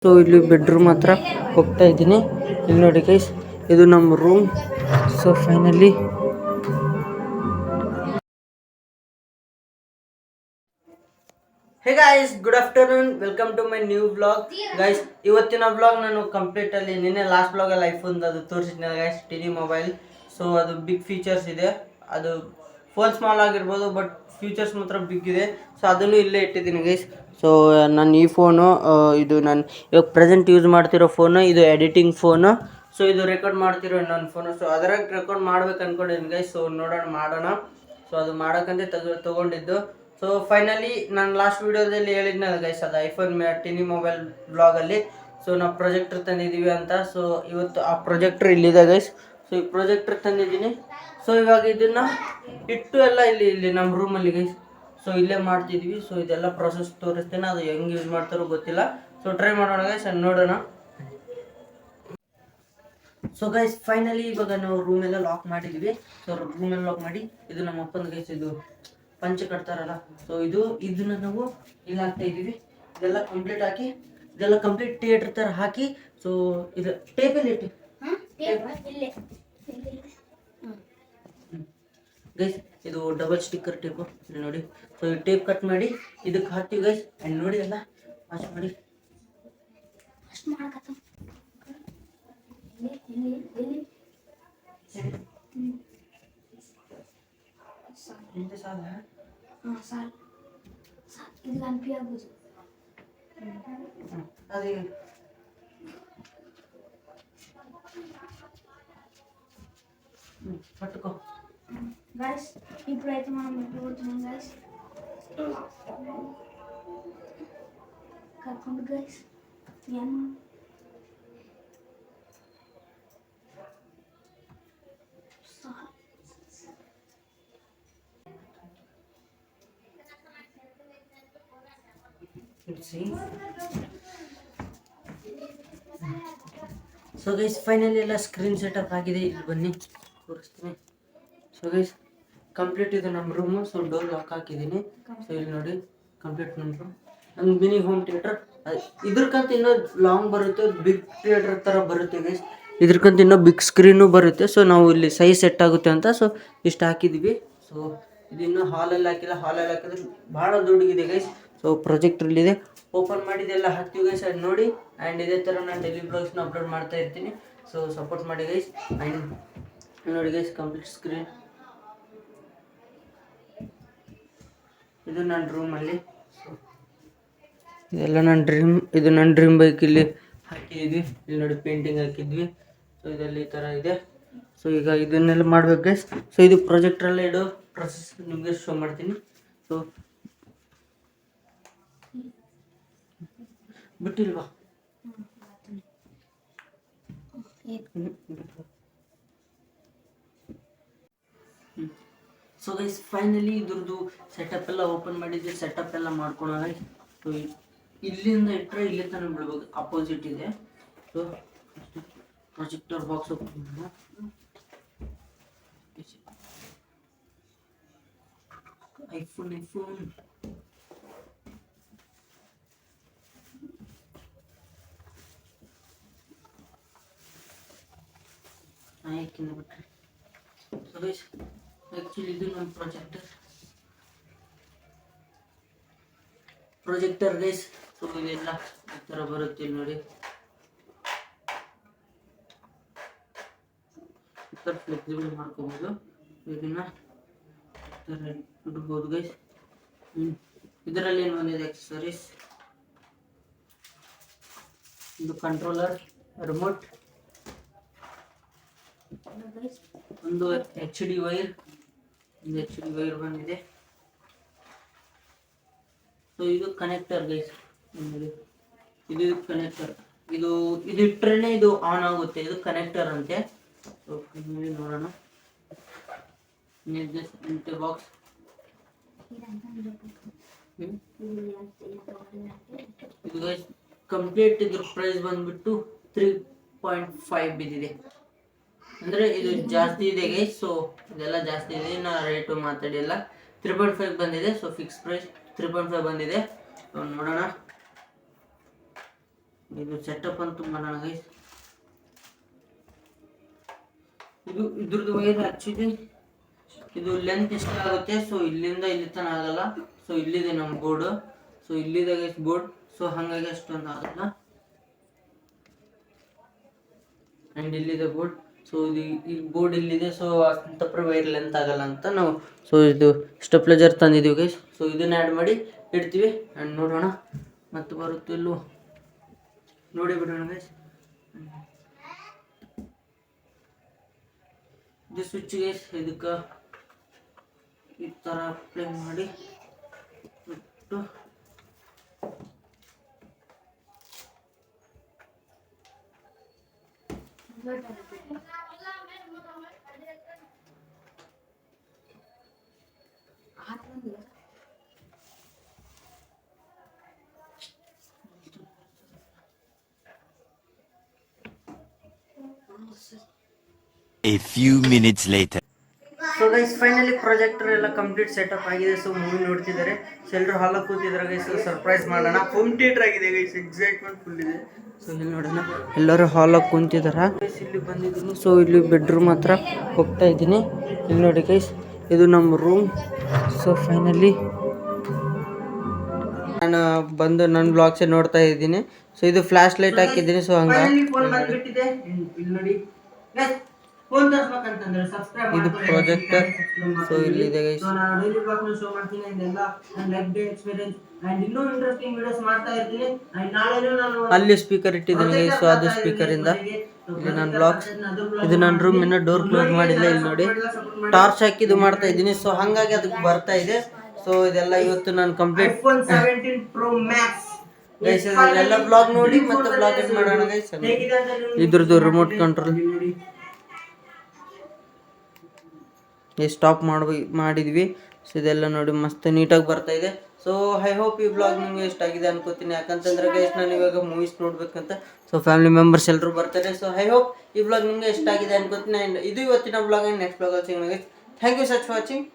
So ಇಲ್ಲಿ bedroom ಹತ್ರ ಹೋಗ್ತಾ ಇದ್ದೀನಿ. ಇಲ್ಲಿ ನೋಡಿ ಗೈಸ್, ಇದು ನಮ್ಮ room. So finally hey guys, good afternoon, welcome to my new blog. Guys, ಇವತ್ತಿನ ಬ್ಲಾಗ್ ನಾನು ಕಂಪ್ಲೀಟ್ ಅಲ್ಲಿ ನಿನ್ನೆ ಲಾಸ್ಟ್ ಬ್ಲಾಗ್ ಅಲ್ಲಿ ಐಫೋನ್ ಅದು ತೋರಿಸಿದ್ನಲ್ಲ ಗೈಸ್, ಟಿನಿ ಮೊಬೈಲ್. ಸೊ ಅದು ಬಿಗ್ ಫೀಚರ್ಸ್ ಇದೆ. ಅದು ಫೋನ್ ಸ್ಮಾಲ್ ಆಗಿರ್ಬೋದು, ಬಟ್ ಫೀಚರ್ಸ್ ಮಾತ್ರ ಬಿಗ್ ಇದೆ. ಸೊ ಅದನ್ನು ಇಲ್ಲೇ ಇಟ್ಟಿದ್ದೀನಿ ಗೈಸ್. ಸೊ ನಾನು ಈ ಫೋನು, ಇದು ನಾನು ಇವಾಗ ಪ್ರೆಸೆಂಟ್ ಯೂಸ್ ಮಾಡ್ತಿರೋ ಫೋನು, ಇದು ಎಡಿಟಿಂಗ್ ಫೋನು. ಸೊ ಇದು ರೆಕಾರ್ಡ್ ಮಾಡ್ತಿರೋ ಇನ್ನೊಂದು ಫೋನು. ಸೊ ಅದರಾಗ ರೆಕಾರ್ಡ್ ಮಾಡ್ಬೇಕು ಅನ್ಕೊಂಡಿದ್ದೀನಿ ಗೈಸ್. ಸೊ ಮಾಡೋಣ. ಸೊ ಅದು ಮಾಡೋಕ್ಕಂತೆ ತಗೊಂಡಿದ್ದು. ಸೊ ಫೈನಲಿ ನಾನು ಲಾಸ್ಟ್ ವಿಡಿಯೋದಲ್ಲಿ ಹೇಳಿದ್ನಲ್ಲ ಗೈಸ್, ಅದು ಐಫೋನ್ ಟಿನಿ ಮೊಬೈಲ್ ಬ್ಲಾಗಲ್ಲಿ. ಸೊ ನಾವು ಪ್ರೊಜೆಕ್ಟರ್ ತಂದಿದ್ದೀವಿ ಅಂತ. ಸೊ ಇವತ್ತು ಆ ಪ್ರೊಜೆಕ್ಟರ್ ಇಲ್ಲಿದೆ ಗೈಸ್. ಸೊ ಈ ಪ್ರೊಜೆಕ್ಟರ್ ತಂದಿದ್ದೀನಿ. ಸೊ ಇವಾಗ ಇದನ್ನು ಇಟ್ಟು ಎಲ್ಲ ಇಲ್ಲಿ ನಮ್ಮ ರೂಮಲ್ಲಿ ಗೈಸ್. ಸೊ ಇಲ್ಲೇ ಮಾಡ್ತಿದ್ವಿ. ಸೊ ಇದೆಲ್ಲ ಪ್ರೊಸೆಸ್ ತೋರಿಸ್ತೇನೆ, ಅದು ಹೆಂಗೆ ಯೂಸ್ ಮಾಡ್ತಾರೋ ಗೊತ್ತಿಲ್ಲ. ಸೊ ಟ್ರೈ ಮಾಡೋಣ ಗೈಸ್, ನೋಡೋಣ. ಸೊ ಗೈಸ್ ಫೈನಲಿ ಇವಾಗ ನಾವು ರೂಮೆಲ್ಲ ಲಾಕ್ ಮಾಡಿದ್ವಿ. ಸೊ ರೂಮೆಲ್ಲ ಲಾಕ್ ಮಾಡಿ, ಇದು ನಮ್ಮ ಅಪ್ಪನ ಗೈಸ್, ಇದು ಪಂಚ ಕಟ್ತಾರಲ್ಲ. ಸೊ ಇದನ್ನ ನಾವು ಇಲ್ಲಿ ಹಾಕ್ತಾ ಇದೀವಿ. ಇದೆಲ್ಲ ಕಂಪ್ಲೀಟ್ ಹಾಕಿ, ಇದೆಲ್ಲ ಕಂಪ್ಲೀಟ್ ಥಿಯೇಟರ್ ತರ ಹಾಕಿ. ಸೊ ಇದು ಟೇಬಲ್ ಇಟ್ಟು ಗೈಸ್, ಇದು ಡಬಲ್ ಸ್ಟಿಕ್ಕರ್ ಟೇಪು ನೋಡಿ. ಸೊ ಈ ಟೇಪ್ ಕಟ್ ಮಾಡಿ ಇದಕ್ಕೆ ಹಾಕ್ತೀವಿ ಗೈಸ್. ಅಂಡ್ ನೋಡಿ ಎಲ್ಲ ವಾಶ್ ಮಾಡಿ. ಅದೇ పట్టుకో గైస్, ఇప్పుడైతే మనం వెళ్ళిపోతున్నాం గైస్. కాకుండా గైస్ ಸೊ ಗೈಸ್ ಫೈನಲಿ ಎಲ್ಲ ಸ್ಕ್ರೀನ್ ಸೆಟಪ್ ಆಗಿದೆ. ಇಲ್ಲಿ ಬನ್ನಿ ತೋರಿಸ್ತೀನಿ. ಸೊ ಗೈಸ್ ಕಂಪ್ಲೀಟ್ ಇದು ನಮ್ಮ ರೂಮು. ಸೊ ಡೋರ್ ಲಾಕ್ ಹಾಕಿದ್ದೀನಿ. ಸೊ ಇಲ್ಲಿ ನೋಡಿ ಕಂಪ್ಲೀಟ್ ನಮ್ಮ ರೂಮ್. ಒಂದು ಮಿನಿ ಹೋಮ್ ಥಿಯೇಟರ್. ಇದ್ರಕ್ಕಂತ ಇನ್ನೂ ಲಾಂಗ್ ಬರುತ್ತೆ, ಬಿಗ್ ಥಿಯೇಟರ್ ಥರ ಬರುತ್ತೆ ಗೈಸ್. ಇದ್ರಕ್ಕಂತ ಇನ್ನೂ ಬಿಗ್ ಸ್ಕ್ರೀನು ಬರುತ್ತೆ. ಸೊ ನಾವು ಇಲ್ಲಿ ಸೈಜ್ ಸೆಟ್ ಆಗುತ್ತೆ ಅಂತ ಸೊ ಇಷ್ಟು ಹಾಕಿದ್ದೀವಿ. ಸೊ ಇದು ಇನ್ನೂ ಹಾಲಲ್ಲಿ ಹಾಕಿಲ್ಲ. ಹಾಲಲ್ಲಿ ಹಾಕಿದ್ರೆ ಭಾಳ ದೊಡ್ಡಗಿದೆ ಗೈಸ್. ಸೊ ಪ್ರೊಜೆಕ್ಟ್ರಲ್ಲಿದೆ, ಓಪನ್ ಮಾಡಿದೆಲ್ಲ ಹಾಕ್ತೀವಿ ಗೈಸ್. ಅದು ನೋಡಿ. ಆ್ಯಂಡ್ ಇದೇ ಥರ ನಾನು ಡೈಲಿ ಬ್ಲಾಗ್ಸ್ನ ಅಪ್ಲೋಡ್ ಮಾಡ್ತಾ ಇರ್ತೀನಿ. ಸೊ ಸಪೋರ್ಟ್ ಮಾಡಿ ಗೈಸ್. ಆ್ಯಂಡ್ ನೋಡಿ ಗೈಸ್, ಕಂಪ್ಲೀಟ್ ಸ್ಕ್ರೀನ್. ಇದು ನನ್ನ ರೂಮಲ್ಲಿ. ಇದೆಲ್ಲ ನನ್ನ ಡ್ರೀಮ್ ಬೈಕ್ ಇಲ್ಲಿ ಹಾಕಿದ್ವಿ. ಇಲ್ಲಿ ನೋಡಿ ಪೇಂಟಿಂಗ್ ಹಾಕಿದ್ವಿ. ಸೊ ಇದರಲ್ಲಿ ಈ ಥರ ಇದೆ. ಸೊ ಈಗ ಇದನ್ನೆಲ್ಲ ಮಾಡ್ಬೇಕು ಗೈಸ್. ಸೊ ಇದು ಪ್ರೊಜೆಕ್ಟ್ರಲ್ಲೇ ಇಡೋ ಪ್ರೊಸೆಸ್ ನಿಮಗೆ ಶೋ ಮಾಡ್ತೀನಿ. ಸೊ ಬಿಟ್ಟಿಲ್ವಾ? ಸೊ ಗೈಸ್ ಫೈನಲಿ ಇದ್ರದ್ದು ಸೆಟಪ್ ಎಲ್ಲ ಓಪನ್ ಮಾಡಿದ್ದೆ, ಸೆಟಪ್ ಎಲ್ಲ ಮಾಡ್ಕೊಳೋಣ. ಸೊ ಇಲ್ಲಿಂದ ಇಟ್ಟರೆ ಇಲ್ಲಿ ತನಕ ಬಿಡ್ಬೇಕು, ಅಪೋಸಿಟ್ ಇದೆ. ಸೊ ಪ್ರೊಜೆಕ್ಟರ್ ಬಾಕ್ಸ್ ಓಪನ್ ಮಾಡೋಣ. ಐಫೋನ್ ಬಿಟ್ರೆ. ಸೊ ಗೈಸ್ ಆ್ಯಕ್ಚುಲಿ ಇದು ನಮ್ಮ ಪ್ರೊಜೆಕ್ಟರ್ ಗೈಸ್. ಸೊ ಇದೆಲ್ಲ ಈ ಥರ ಬರುತ್ತೆ. ಇಲ್ಲಿ ನೋಡಿ ಈ ಥರ ಫ್ಲೆಕ್ಸಿಬಲ್ ಮಾಡ್ಕೋಬೋದು. ಇದನ್ನ ಈ ಥರ ಇಡ್ಬೋದು ಗೈಸ್. ಇದರಲ್ಲಿ ಏನು ಬಂದಿದೆ ಆಕ್ಸೆಸರೀಸ್, ಇದು ಕಂಟ್ರೋಲರ್, ರಿಮೋಟ್, ಒಂದು HD ವೈರ್ ಬಂದಿದೆ. ಸೊ ಇದು ಕನೆಕ್ಟರ್ ಗೈಸ್. ಇದು ಕನೆಕ್ಟರ್. ಇದು ಇಟ್ಟರೆ ಇದು ಆನ್ ಆಗುತ್ತೆ. ಇದು ಕನೆಕ್ಟರ್ ಅಂತೆ. ಸೊ ನೋಡೋಣ. ಬಾಕ್ಸ್ ಇದು ಗೈಸ್ ಕಂಪ್ಲೀಟ್. ಇದ್ರ ಪ್ರೈಸ್ ಬಂದ್ಬಿಟ್ಟು 3.5 ಬಿದ್ದಿದೆ. ಅಂದರೆ ಇದು ಜಾಸ್ತಿ ಇದೆ ಗೈಸ್. ಸೊ ಇದೆಲ್ಲ ಜಾಸ್ತಿ ಇದೆ, ನಾ ರೇಟು ಮಾತಾಡಿಲ್ಲ. 3.5 ಬಂದಿದೆ. ಸೊ ಫಿಕ್ಸ್ ಪ್ರೈಸ್ 3.5 ಬಂದಿದೆ. ನೋಡೋಣ. ಇದು ಸೆಟಪ್ ಅಂತೂ ಮಾಡೋಣ ಗೈಸ್. ಇದ್ರದ್ದು ವೈರ್ ಆಕ್ಚುಲಿ ಇದು ಲೆಂತ್ ಎಷ್ಟಾಗುತ್ತೆ, ಸೊ ಇಲ್ಲಿಂದ ಇಲ್ಲಿ ತನಕ ಆಗಲ್ಲ. ಸೊ ಇಲ್ಲಿದೆ ನಮ್ಮ ಬೋರ್ಡ್, ಸೊ ಇಲ್ಲಿದೆ ಗೈಸ್ ಬೋರ್ಡ್, ಸೊ ಹಾಗಾಗಿ ಅಷ್ಟೊಂದು ಆಗಲ್ಲ. ಆ್ಯಂಡ್ ಇಲ್ಲಿದೆ ಬೋರ್ಡ್, ಸೊ ಇದು ಈ ಬೋರ್ಡ್ ಇಲ್ಲಿದೆ, ಸೊ ಅಂತಪ್ಪ ವೈರ್ ಲೆಂತ್ ಆಗಲ್ಲ ಅಂತ ನಾವು ಸೊ ಇದು ಸ್ಟೆಪ್ಲೈಜರ್ ತಂದಿದ್ದೀವಿ ಗೈಸ್. ಸೊ ಇದನ್ನ ಆ್ಯಡ್ ಮಾಡಿ ಇಡ್ತೀವಿ ಆ್ಯಂಡ್ ನೋಡೋಣ ಮತ್ತೆ ಬರುತ್ತೆ ಇಲ್ಲೂ ನೋಡಿ ಬಿಡೋಣ ಗೈಸ್. ಇದು ಸ್ವಿಚ್ ಗೈಸ್, ಇದಕ್ಕೆ ಈ ಥರ ಅಪ್ಲೈ ಮಾಡಿ ಬಿಟ್ಟು A few minutes later. So guys finally projector ಎಲ್ಲ ಕಂಪ್ಲೀಟ್ ಸೆಟಪ್ ಆಗಿದೆ. ಸೊ ಮೂವಿ ನೋಡ್ತಿದ್ದಾರೆ, ಸೊ ಎಲ್ಲರೂ ಹಾಲಾಗಿ ಕೂತಿದ್ದಾರೆ ಗೈಸ್. ಸರ್ಪ್ರೈಸ್ ಮಾಡೋಣ, ಹೋಮ್ ಥಿಯೇಟರ್ ಆಗಿದೆ ಗೈಸ್, ಎಕ್ಸೈಟ್ಮೆಂಟ್ ಫುಲ್ ಇದೆ. ಸೊ ಇಲ್ಲಿ ನೋಡೋಣ, ಎಲ್ಲರೂ ಹಾಲಾಗಿ ಕುಂತಿದ್ದಾರೆ ಗೈಸ್. ಇಲ್ಲಿ ಬಂದಿದ್ದೀನಿ, ಸೊ ಇಲ್ಲಿ ಬೆಡ್ರೂಮ್ ಹತ್ರ ಹೋಗ್ತಾ ಇದ್ದೀನಿ. ಇಲ್ಲಿ ನೋಡಿ ಗೈಸ್, ಇದು ನಮ್ಮ ರೂಮ್. ಸೊ ಫೈನಲಿ ನಾನು ಬಂದು ನನ್ನ ಬ್ಲಾಗ್ಸೇ ನೋಡ್ತಾ ಇದ್ದೀನಿ. ಸೊ ಇದು ಫ್ಲಾಶ್ ಲೈಟ್ ಹಾಕಿದ್ದೀನಿ. ಸೊ ಹಂಗಾಗಿ ಇಲ್ಲಿ ನೋಡಿ ಇದು ಪ್ರಾಜೆಕ್ಟರ್. ಸೊ ಇಲ್ಲಿದೆ ಗೈಸ್, ಅಲ್ಲಿ ಸ್ಪೀಕರ್ ಇಟ್ಟಿದ್ದೀನಿ ಗೈಸ್. ಸೊ ಅದು ಸ್ಪೀಕರ್ ಇಂದ ಇಲ್ಲಿ ನನ್ನ ಬ್ಲಾಗ್ಸ್, ಇದು ನನ್ನ ರೂಮ್ ಇನ್ನ ಡೋರ್ ಕ್ಲೋಸ್ ಮಾಡಿಲ್ಲ. ಇಲ್ಲಿ ನೋಡಿ ಟಾರ್ಚ್ ಹಾಕಿ ಇದು ಮಾಡ್ತಾ ಇದ್ದೀನಿ. ಸೊ ಹಂಗಾಗಿ ಅದಕ್ಕೆ ಬರ್ತಾ ಇದೆ. ಸೊ ಇದೆಲ್ಲ ಇವತ್ತು ನಾನು ಕಂಪ್ಲೀಟ್ ಗೈಸ್. ಎಲ್ಲ ಬ್ಲಾಗ್ ನೋಡಿ ಮತ್ತೆ ಬ್ಲಾಗ್ ಎಂಡ್ ಮಾಡೋಣ ಗೈಸ್. ಇದ್ರದ್ದು ರಿಮೋಟ್ ಕಂಟ್ರೋಲ್ ಸ್ಟಾಪ್ ಮಾಡಿದ್ವಿ. ಸೊ ಇದೆಲ್ಲ ನೋಡಿ ಮಸ್ತ್ ನೀಟಾಗಿ ಬರ್ತಾ ಇದೆ. ಸೊ ಐ ಹೋಪ್ ಈ ಬ್ಲಾಗ್ ನಿಮ್ಗೆ ಇಷ್ಟ ಆಗಿದೆ ಅನ್ಕೋತೀನಿ. ಯಾಕಂತಂದ್ರೆ ಗೈಸ್ ನಾನು ಇವಾಗ ಮೂವೀಸ್ ನೋಡ್ಬೇಕಂತ ಸೊ ಫ್ಯಾಮಿಲಿ ಮೆಂಬರ್ಸ್ ಎಲ್ಲರೂ ಬರ್ತಾರೆ. ಸೊ ಐ ಹೋಪ್ ಈ ಬ್ಲಾಗ್ ನಿಮ್ಗೆ ಇಷ್ಟ ಆಗಿದೆ ಅನ್ಕೋತೀನಿ. ಆ್ಯಂಡ್ ಇದು ಇವತ್ತಿನ ಬ್ಲಾಗ್. ನೆಕ್ಸ್ಟ್ ಬ್ಲಾಗ್ ಸಿಗೋಣ guys. Thank you such watching.